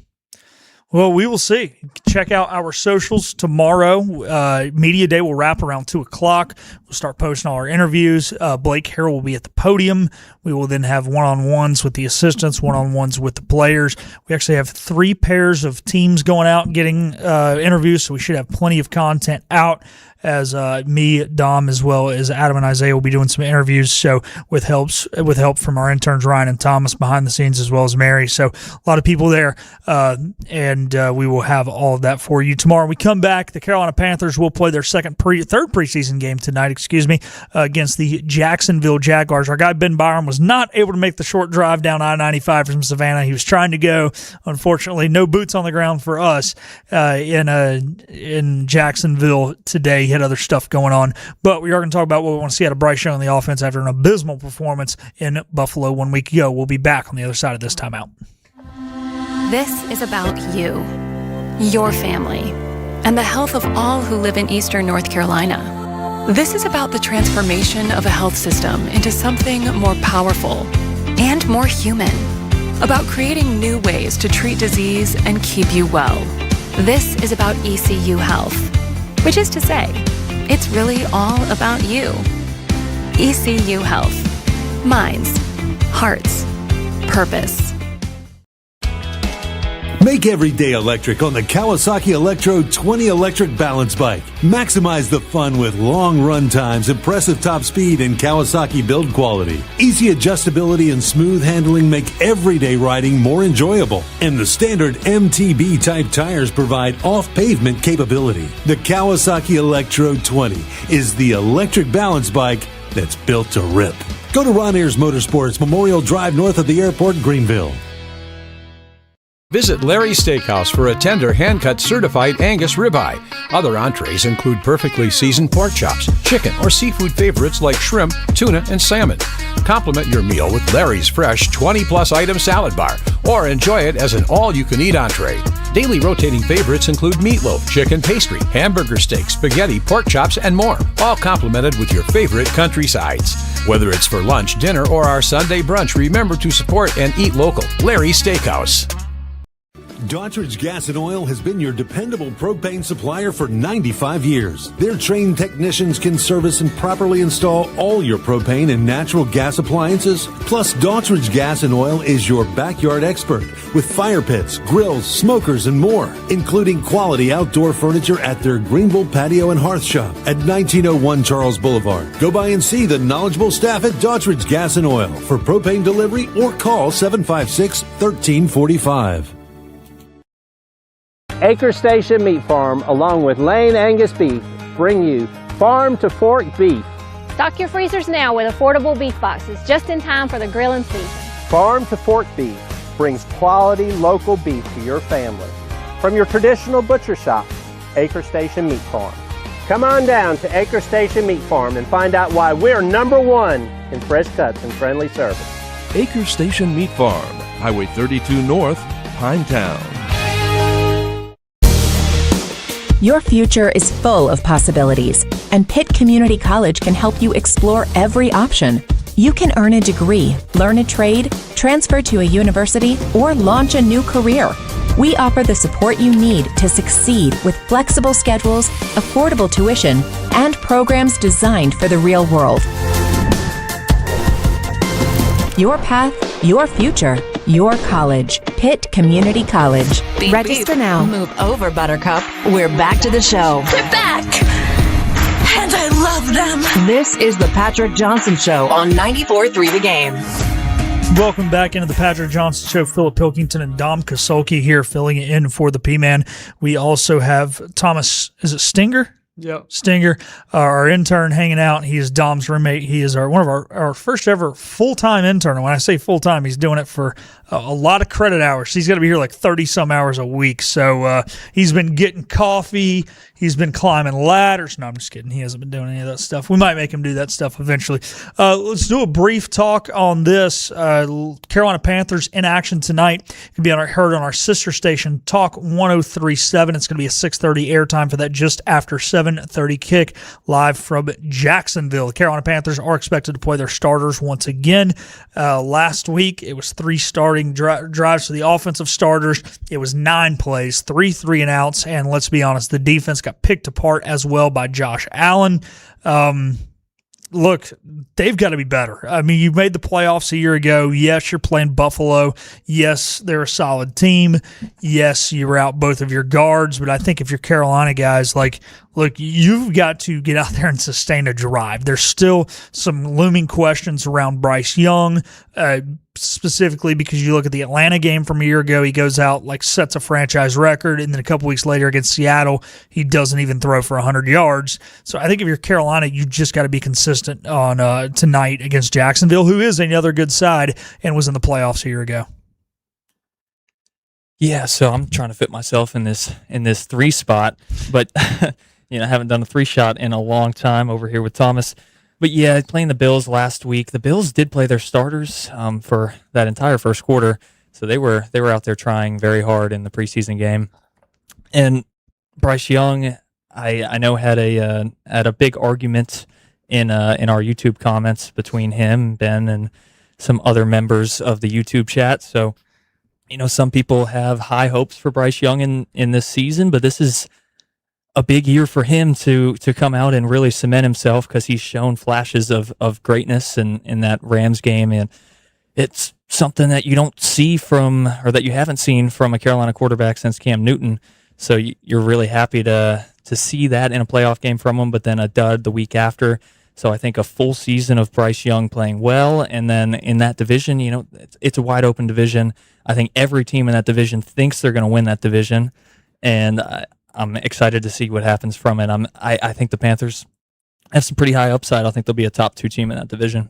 C: Well, we will see. Check out our socials tomorrow. Media Day will wrap around 2 o'clock. We'll start posting all our interviews. Blake Harrell will be at the podium. We will then have one-on-ones with the assistants, one-on-ones with the players. We actually have 3 pairs of teams going out and getting interviews, so we should have plenty of content out as me, Dom, as well as Adam and Isaiah will be doing some interviews. So with help from our interns Ryan and Thomas behind the scenes, as well as Mary. So a lot of people there, and we will have all of that for you tomorrow. When we come back, the Carolina Panthers will play their third preseason game tonight. Against the Jacksonville Jaguars. Our guy Ben Byram was not able to make the short drive down I-95 from Savannah. He was trying to go. Unfortunately, no boots on the ground for us in Jacksonville today. He had other stuff going on. But we are going to talk about what we want to see out of Bryce Young on the offense after an abysmal performance in Buffalo 1 week ago. We'll be back on the other side of this timeout.
M: This is about you, your family, and the health of all who live in Eastern North Carolina. This is about the transformation of a health system into something more powerful and more human. About creating new ways to treat disease and keep you well. This is about ECU Health, which is to say, it's really all about you. ECU Health. Minds, hearts, purpose.
G: Make every day electric on the Kawasaki Electro 20 electric balance bike. Maximize the fun with long run times, impressive top speed, and Kawasaki build quality. Easy adjustability and smooth handling make everyday riding more enjoyable. And the standard MTB type tires provide off-pavement capability. The Kawasaki Electro 20 is the electric balance bike that's built to rip. Go to Ron Ayers Motorsports, Memorial Drive north of the airport, Greenville.
B: Visit Larry's Steakhouse for a tender, hand-cut certified Angus ribeye. Other entrees include perfectly seasoned pork chops, chicken, or seafood favorites like shrimp, tuna, and salmon. Complement your meal with Larry's fresh 20-plus item salad bar, or enjoy it as an all-you-can-eat entree. Daily rotating favorites include meatloaf, chicken pastry, hamburger steak, spaghetti, pork chops, and more, all complemented with your favorite country sides. Whether it's for lunch, dinner, or our Sunday brunch, remember to support and eat local. Larry's Steakhouse.
G: Daughtridge Gas and Oil has been your dependable propane supplier for 95 years. Their trained technicians can service and properly install all your propane and natural gas appliances. Plus, Daughtridge Gas and Oil is your backyard expert with fire pits, grills, smokers, and more, including quality outdoor furniture at their Greenville Patio and Hearth Shop at 1901 Charles Boulevard. Go by and see the knowledgeable staff at Daughtridge Gas and Oil for propane delivery or call 756-1345.
N: Acre Station Meat Farm, along with Lane Angus Beef, bring you Farm to Fork Beef.
O: Stock your freezers now with affordable beef boxes, just in time for the grilling season.
N: Farm to Fork Beef brings quality local beef to your family. From your traditional butcher shop, Acre Station Meat Farm. Come on down to Acre Station Meat Farm and find out why we're #1 in fresh cuts and friendly service.
P: Acre Station Meat Farm, Highway 32 North, Pinetown.
Q: Your future is full of possibilities, and Pitt Community College can help you explore every option. You can earn a degree, learn a trade, transfer to a university, or launch a new career. We offer the support you need to succeed with flexible schedules, affordable tuition, and programs designed for the real world. Your path, your future. your college, Pitt Community College.
A: Beep,
Q: Register
A: beep.
Q: now.
A: Move over, Buttercup. We're back to the show.
R: We're back! And I love them!
A: This is the Patrick Johnson Show on 94.3 The Game.
C: Welcome back into the Patrick Johnson Show. Philip Pilkington and Dom Kasulki here filling in for the P-Man. We also have Thomas, is it Stinger?
S: Yep.
C: Stinger, our intern, hanging out. He is Dom's roommate. He is one of our first ever full-time intern. And when I say full-time, he's doing it for a lot of credit hours. He's got to be here like 30-some hours a week. So he's been getting coffee. He's been climbing ladders. No, I'm just kidding. He hasn't been doing any of that stuff. We might make him do that stuff eventually. Let's do a brief talk on this. Carolina Panthers in action tonight. It can be heard on our sister station, Talk 103.7. It's going to be a 6:30 airtime for that just after 7:30 kick live from Jacksonville. The Carolina Panthers are expected to play their starters once again. Last week, it was 3 starting drives for the offensive starters. It was 9 plays, 3 3-and-outs, and let's be honest, the defense got picked apart as well by Josh Allen. Look, they've got to be better. I mean, you made the playoffs a year ago. Yes, you're playing Buffalo. Yes, they're a solid team. Yes, you were out both of your guards. But I think if you're Carolina guys, look, you've got to get out there and sustain a drive. There's still some looming questions around Bryce Young, specifically because you look at the Atlanta game from a year ago. He goes out, sets a franchise record, and then a couple weeks later against Seattle, he doesn't even throw for 100 yards. So I think if you're Carolina, you just got to be consistent on tonight against Jacksonville, who is another good side and was in the playoffs a year ago.
D: Yeah, so I'm trying to fit myself in this 3 spot, but I haven't done a 3 shot in a long time over here with Thomas. But yeah, playing the Bills last week, the Bills did play their starters for that entire first quarter, so they were out there trying very hard in the preseason game. And Bryce Young, I know had a big argument in our YouTube comments between him, Ben, and some other members of the YouTube chat. So, some people have high hopes for Bryce Young in this season, but this is a big year for him to come out and really cement himself, because he's shown flashes of greatness in that Rams game, and it's something that you don't see or that you haven't seen from a Carolina quarterback since Cam Newton. So you're really happy to see that in a playoff game from him, but then a dud the week after. So I think a full season of Bryce Young playing well, and then in that division, it's a wide open division. I think every team in that division thinks they're going to win that division, and I'm excited to see what happens from it. I think the Panthers have some pretty high upside. I think they'll be a top 2 team in that division.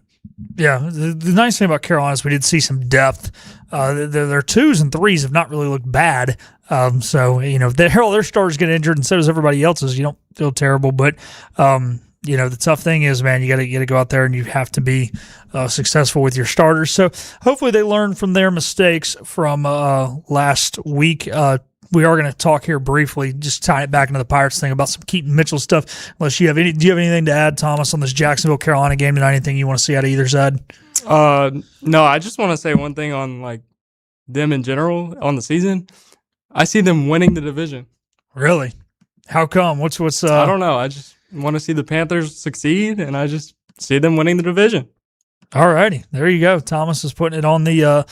C: Yeah, the nice thing about Carolina is we did see some depth. Their 2s and 3s have not really looked bad. So, if all their stars get injured and so does everybody else's, you don't feel terrible. But, the tough thing is, man, you got to go out there and you have to be successful with your starters. So hopefully they learn from their mistakes from last week. We are going to talk here briefly, just tie it back into the Pirates thing about some Keaton Mitchell stuff. Unless do you have anything to add, Thomas, on this Jacksonville Carolina game tonight? Anything you want to see out of either side?
S: No, I just want to say one thing on them in general on the season. I see them winning the division.
C: Really? How come? What's?
S: I don't know. I just want to see the Panthers succeed, and I just see them winning the division.
C: All righty, there you go. Thomas is putting it on the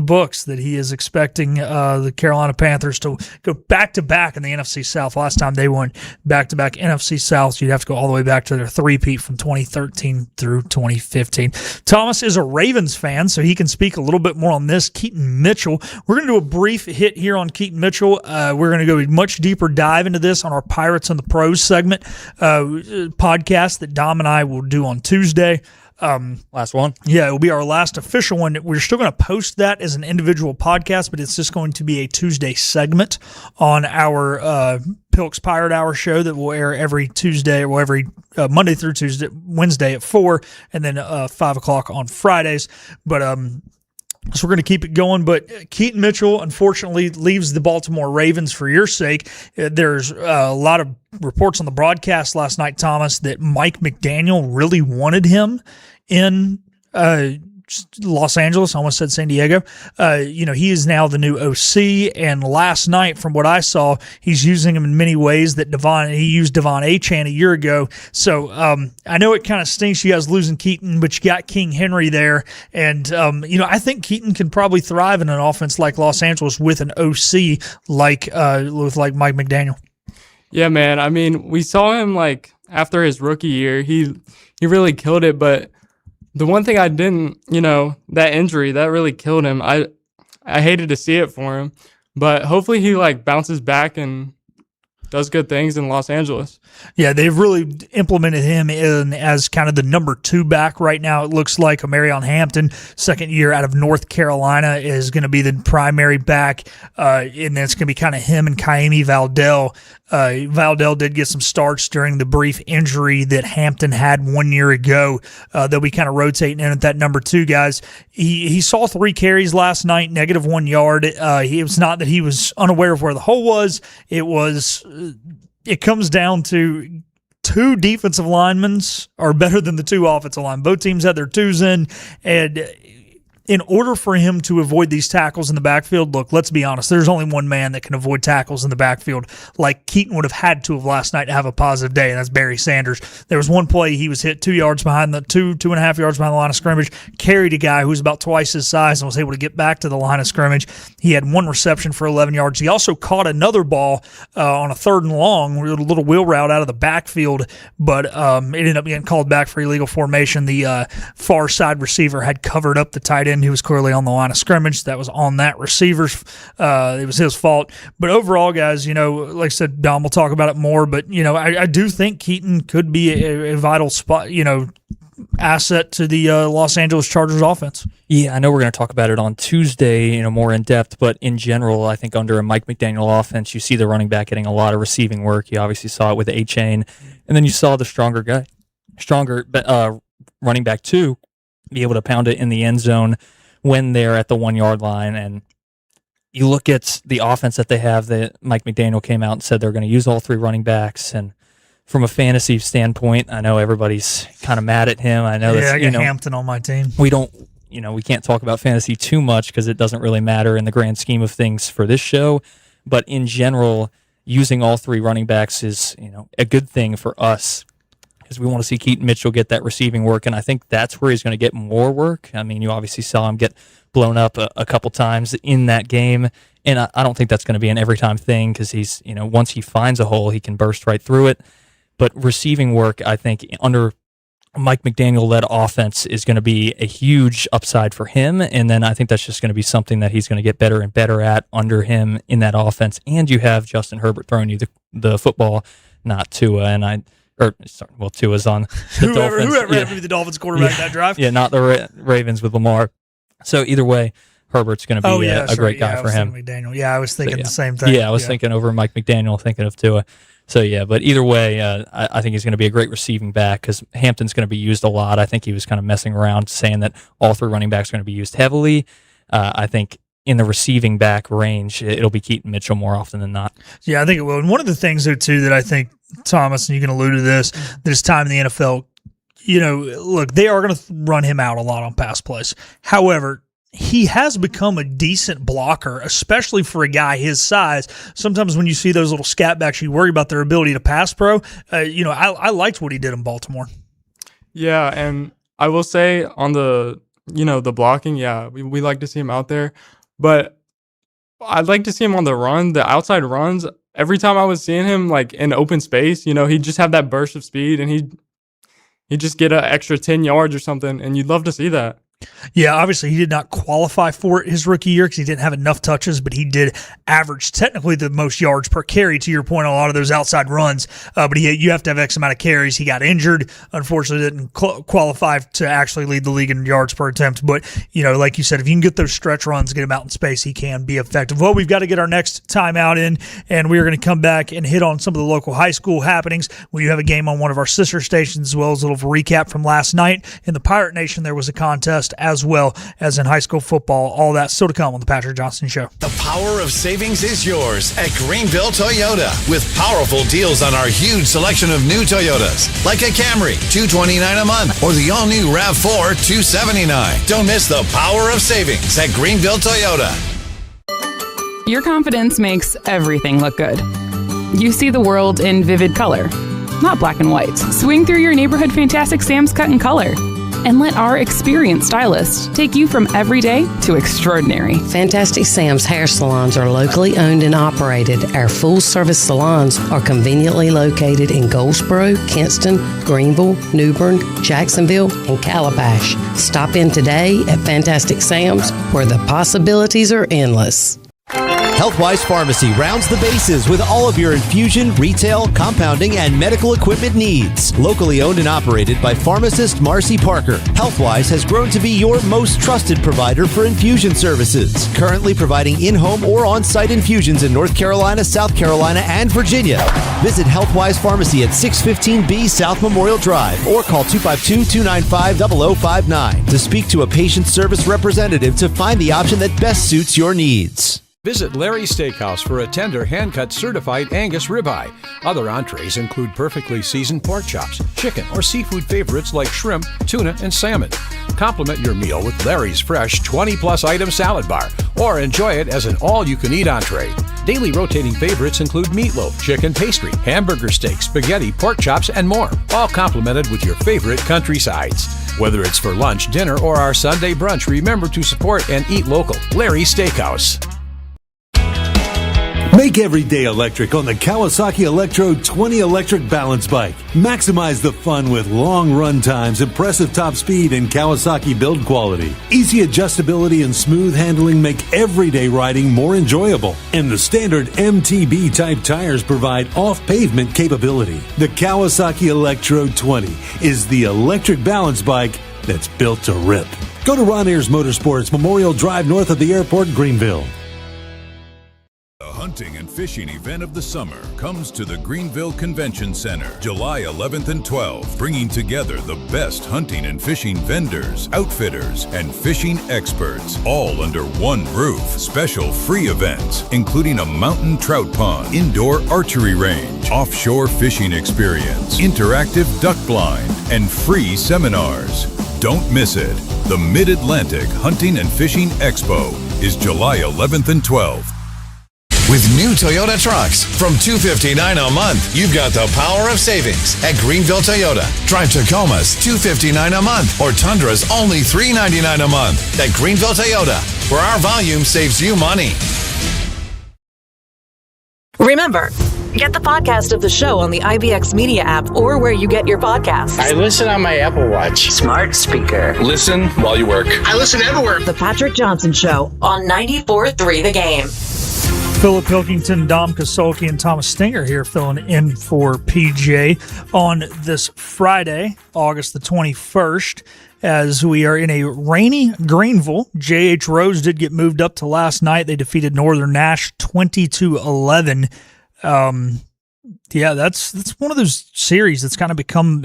C: books that he is expecting the Carolina Panthers to go back-to-back in the NFC South. Last time they won back-to-back NFC Souths, you'd have to go all the way back to their three-peat from 2013 through 2015. Thomas is a Ravens fan, so he can speak a little bit more on this. Keaton Mitchell. We're going to do a brief hit here on Keaton Mitchell. We're going to go a much deeper dive into this on our Pirates and the Pros segment podcast that Dom and I will do on Tuesday.
D: Last one.
C: Yeah, it will be our last official one. We're still going to post that as an individual podcast, but it's just going to be a Tuesday segment on our Pilk's Pirate Hour show that will air every Tuesday, or every Monday through Wednesday at 4, and then 5 o'clock on Fridays. But so we're going to keep it going. But Keaton Mitchell, unfortunately, leaves the Baltimore Ravens for your sake. There's a lot of reports on the broadcast last night, Thomas, that Mike McDaniel really wanted him in Los Angeles. I almost said San Diego. He is now the new OC, and last night, from what I saw, he's using him in many ways that he used Devon Achane a year ago. So I know it kind of stinks you guys losing Keaton, but you got King Henry there, and I think Keaton can probably thrive in an offense like Los Angeles with an OC like Mike McDaniel.
S: Yeah, man. I mean, we saw him like after his rookie year, he really killed it. But the one thing I didn't, that injury that really killed him. I hated to see it for him, but hopefully he like bounces back and does good things in Los Angeles.
C: Yeah, they've really implemented him in as kind of the number 2 back right now. It looks like Omarion Hampton, second year out of North Carolina, is going to be the primary back, and then it's going to be kind of him and Kaimi Valdell. Valdell did get some starts during the brief injury that Hampton had 1 year ago. They'll be kind of rotating in at that number 2, guys. He saw 3 carries last night, -1 yard. It was not that he was unaware of where the hole was. It comes down to 2 defensive linemen are better than the 2 offensive linemen. Both teams had their 2s in, and in order for him to avoid these tackles in the backfield, look, let's be honest, there's only one man that can avoid tackles in the backfield like Keaton would have had to have last night to have a positive day, and that's Barry Sanders. There was one play he was hit 2 yards behind the 2.5 yards behind the line of scrimmage, carried a guy who was about twice his size and was able to get back to the line of scrimmage. He had 1 reception for 11 yards. He also caught another ball on a 3rd and long, a little wheel route out of the backfield, but it ended up getting called back for illegal formation. The far side receiver had covered up the tight end who was clearly on the line of scrimmage. That was on that receiver's. It was his fault. But overall, guys, like I said, Dom will talk about it more, but, I do think Keaton could be a vital spot, asset to the Los Angeles Chargers offense.
D: Yeah, I know we're going to talk about it on Tuesday, more in depth, but in general, I think under a Mike McDaniel offense, you see the running back getting a lot of receiving work. You obviously saw it with Achane, and then you saw the stronger running back too, be able to pound it in the end zone when they're at the 1 yard line. And you look at the offense that they have, that Mike McDaniel came out and said they're going to use all 3 running backs. And from a fantasy standpoint, I know everybody's kind of mad at him. I know
C: I got Hampton on my team.
D: We can't talk about fantasy too much because it doesn't really matter in the grand scheme of things for this show. But in general, using all 3 running backs is, a good thing for us, because we want to see Keaton Mitchell get that receiving work, and I think that's where he's going to get more work. I mean, you obviously saw him get blown up a couple times in that game, and I don't think that's going to be an every-time thing, because he's, once he finds a hole, he can burst right through it. But receiving work, I think, under Mike McDaniel-led offense is going to be a huge upside for him, and then I think that's just going to be something that he's going to get better and better at under him in that offense. And you have Justin Herbert throwing you the football, not Tua, Tua's on the Dolphins.
C: Whoever had to be the Dolphins quarterback that drive.
D: Yeah, not the Ravens with Lamar. So either way, Herbert's going to be a great guy for him.
C: McDaniel. Yeah, I was thinking the same thing.
D: Yeah, I was thinking over Mike McDaniel, thinking of Tua. So yeah, but either way, I think he's going to be a great receiving back, because Hampton's going to be used a lot. I think he was kind of messing around saying that all 3 running backs are going to be used heavily. I think in the receiving back range, it'll be Keaton Mitchell more often than not.
C: Yeah, I think it will. And one of the things, though, too, that I think, Thomas, and you can allude to this, that it's time in the NFL, look, they are going to run him out a lot on pass plays. However, he has become a decent blocker, especially for a guy his size. Sometimes when you see those little scat backs, you worry about their ability to pass pro. I liked what he did in Baltimore.
S: Yeah, and I will say on the blocking, we like to see him out there. But I'd like to see him on the run, the outside runs. Every time I was seeing him like in open space, he'd just have that burst of speed, and he'd just get an extra 10 yards or something, and you'd love to see that.
C: Yeah, obviously he did not qualify for it his rookie year because he didn't have enough touches, but he did average technically the most yards per carry, to your point, on a lot of those outside runs. But you have to have X amount of carries. He got injured. Unfortunately, didn't qualify to actually lead the league in yards per attempt. But, like you said, if you can get those stretch runs, get him out in space, he can be effective. Well, we've got to get our next timeout in, and we're going to come back and hit on some of the local high school happenings. We have a game on one of our sister stations, as well as a little recap from last night. In the Pirate Nation, there was a contest just as well as in high school football. All that still to come on the Patrick Johnson Show.
T: The power of savings is yours at Greenville Toyota with powerful deals on our huge selection of new Toyotas, like a Camry, $229 a month, or the all-new RAV4, $279. Don't miss the power of savings at Greenville Toyota.
K: Your confidence makes everything look good. You see the world in vivid color, not black and white. Swing through your neighborhood Fantastic Sam's Cut in Color and let our experienced stylists take you from everyday to extraordinary.
L: Fantastic Sam's hair salons are locally owned and operated. Our full-service salons are conveniently located in Goldsboro, Kinston, Greenville, New Bern, Jacksonville, and Calabash. Stop in today at Fantastic Sam's, where the possibilities are endless.
U: Healthwise Pharmacy rounds the bases with all of your infusion, retail, compounding, and medical equipment needs. Locally owned and operated by pharmacist Marcy Parker, Healthwise has grown to be your most trusted provider for infusion services. Currently providing in-home or on-site infusions in North Carolina, South Carolina, and Virginia. Visit Healthwise Pharmacy at 615B South Memorial Drive or call 252-295-0059 to speak to a patient service representative to find the option that best suits your needs.
B: Visit Larry's Steakhouse for a tender, hand-cut certified Angus ribeye. Other entrees include perfectly seasoned pork chops, chicken or seafood favorites like shrimp, tuna, and salmon. Complement your meal with Larry's fresh 20-plus item salad bar, or enjoy it as an all-you-can-eat entree. Daily rotating favorites include meatloaf, chicken pastry, hamburger steak, spaghetti, pork chops, and more, all complemented with your favorite country sides. Whether it's for lunch, dinner, or our Sunday brunch, remember to support and eat local. Larry's Steakhouse.
G: Make every day electric on the Kawasaki Electro 20 electric balance bike. Maximize the fun with long run times, impressive top speed, and Kawasaki build quality. Easy adjustability and smooth handling make everyday riding more enjoyable. And the standard MTB type tires provide off-pavement capability. The Kawasaki Electro 20 is the electric balance bike that's built to rip. Go to Ron Ayers Motorsports, Memorial Drive north of the airport, Greenville.
V: The hunting and fishing event of the summer comes to the Greenville Convention Center, July 11th and 12th, bringing together the best hunting and fishing vendors, outfitters, and fishing experts, all under one roof. Special free events, including a mountain trout pond, indoor archery range, offshore fishing experience, interactive duck blind, and free seminars. Don't miss it. The Mid-Atlantic Hunting and Fishing Expo is July 11th and 12th.
T: With new Toyota trucks from $259 a month, you've got the power of savings at Greenville Toyota. Drive Tacomas $259 a month or Tundras only $399 a month at Greenville Toyota, where our volume saves you money.
A: Remember, get the podcast of the show on the IBX Media app or where you get your podcasts.
W: I listen on my Apple Watch. Smart speaker.
X: Listen while you work.
W: I listen everywhere.
A: The Patrick Johnson Show on 94.3 The Game.
C: Philip Pilkington, Dom Kasolki, and Thomas Stinger here filling in for PJ on this Friday, August the 21st, as we are in a rainy Greenville. J.H. Rose did get moved up to last night. They defeated Northern Nash 20-11. Yeah, that's one of those series that's kind of become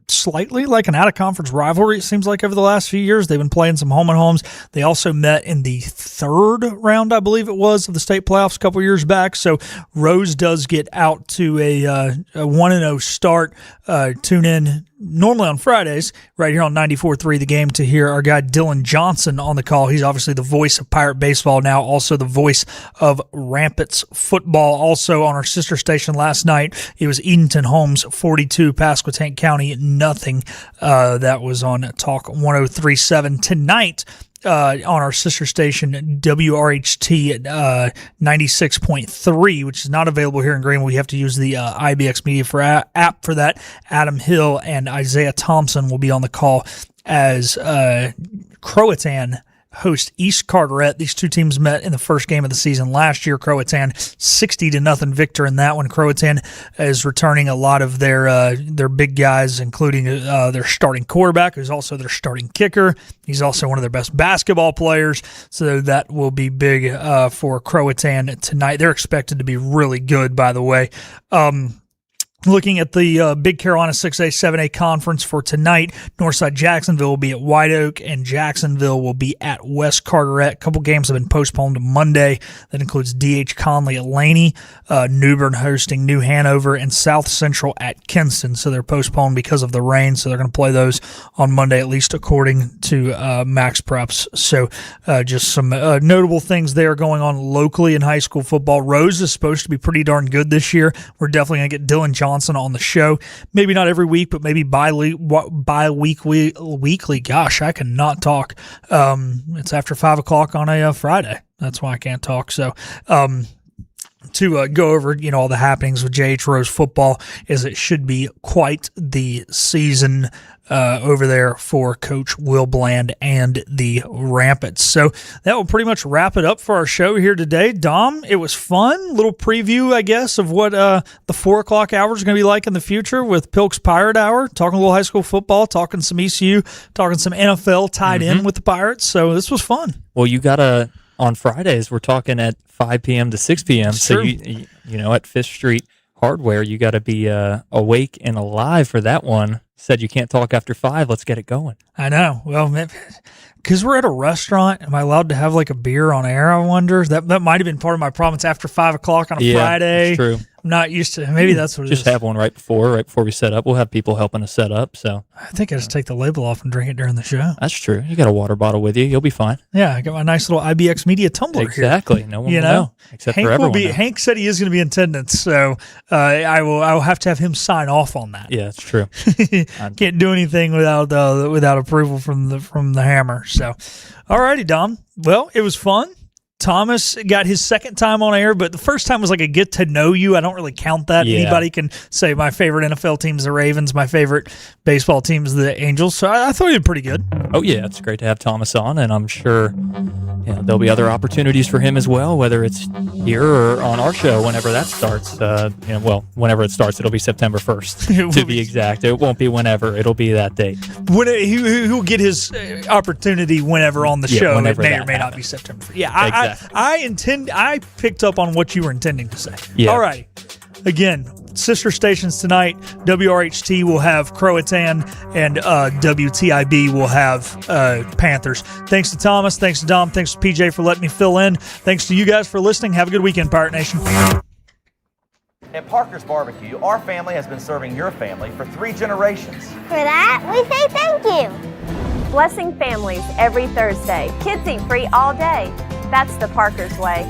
C: slightly like an out-of-conference rivalry, it seems like, over the last few years. They've been playing some home-and-homes. They also met in the third round, I believe it was, of the state playoffs a couple years back. So Rose does get out to a 1-0 start. Tune in normally on Fridays right here on 94.3 The Game to hear our guy Dylan Johnson on the call. He's obviously the voice of Pirate Baseball now, also the voice of Rampants Football. Also on our sister station last night, it was Edenton Holmes 42, Pasquotank County nothing. That was on Talk 103.7 tonight. On our sister station, WRHT 96.3, which is not available here in Greenville. We have to use the IBX Media for app for that. Adam Hill and Isaiah Thompson will be on the call as Croatan host East Carteret. These two teams met in the first game of the season last year. Croatan 60-0 victor in that one. Croatan is returning a lot of their big guys, including their starting quarterback, who's also their starting kicker. He's also one of their best basketball players, so that will be big for Croatan tonight. They're expected to be really good, by the way. Looking at the Big Carolina 6A, 7A conference for tonight, Northside Jacksonville will be at White Oak, and Jacksonville will be at West Carteret. A couple games have been postponed to Monday. That includes D.H. Conley at Laney, New Bern hosting New Hanover, and South Central at Kinston. So they're postponed because of the rain, so they're going to play those on Monday, at least according to Max Preps. So just some notable things there going on locally in high school football. Rose is supposed to be pretty darn good this year. We're definitely going to get Dylan Johnson on the show. Maybe not every week, but maybe bi-weekly. Gosh, I cannot talk. It's after 5 o'clock on a Friday. That's why I can't talk. So, to go over, all the happenings with JH Rose football, as it should be quite the season over there for Coach Will Bland and the Rampants. So that will pretty much wrap it up for our show here today. Dom, it was fun. Little preview, I guess, of what the 4 o'clock hour is going to be like in the future with Pilk's Pirate Hour, talking a little high school football, talking some ECU, talking some NFL tied in with the Pirates. So this was fun.
D: Well, you got to... On Fridays, we're talking at 5 p.m. to 6 p.m. So, you at Fifth Street Hardware, you got to be awake and alive for that one. Said you can't talk after 5. Let's get it going.
C: I know. Well, because we're at a restaurant, am I allowed to have like a beer on air, I wonder? That might have been part of my problem. It's after 5 o'clock on a Friday.
D: That's true.
C: I'm not used to. Maybe that's what it is.
D: Just have one right before we set up. We'll have people helping us set up. So
C: I think I just take the label off and drink it during the show.
D: That's true. You got a water bottle with you. You'll be fine.
C: Yeah, I got my nice little IBX Media tumbler
D: exactly.
C: here.
D: No one will know except
C: Hank
D: for everyone.
C: Hank said he is going to be in attendance, so I will have to have him sign off on that.
D: Yeah, that's true.
C: Can't do anything without approval from the hammer. So, alrighty, Dom. Well, it was fun. Thomas got his second time on air, but the first time was like a get to know you. I don't really count that.
D: Yeah.
C: Anybody can say my favorite NFL team is the Ravens, my favorite baseball team is the Angels. So I thought he did pretty good.
D: Oh, yeah. It's great to have Thomas on, and I'm sure there'll be other opportunities for him as well, whether it's here or on our show whenever that starts. Whenever it starts, it'll be September 1st, to be exact. It won't be whenever. It'll be that date.
C: He'll get his opportunity whenever on the show. It may or may not be September 1st. Yeah,
D: exactly.
C: I picked up on what you were intending to say.
D: Yeah.
C: All right. Again, sister stations tonight. WRHT will have Croatan, and WTIB will have Panthers. Thanks to Thomas. Thanks to Dom. Thanks to PJ for letting me fill in. Thanks to you guys for listening. Have a good weekend, Pirate Nation.
E: At Parker's Barbecue, our family has been serving your family for 3 generations.
F: For that, we say thank you. Blessing families every Thursday. Kids eat free all day. That's the Parker's way.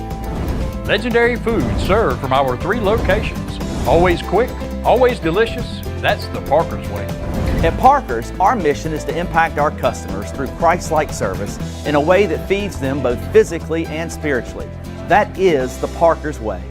H: Legendary food served from our 3 locations. Always quick, always delicious. That's the Parker's way.
E: At Parker's, our mission is to impact our customers through Christ-like service in a way that feeds them both physically and spiritually. That is the Parker's way.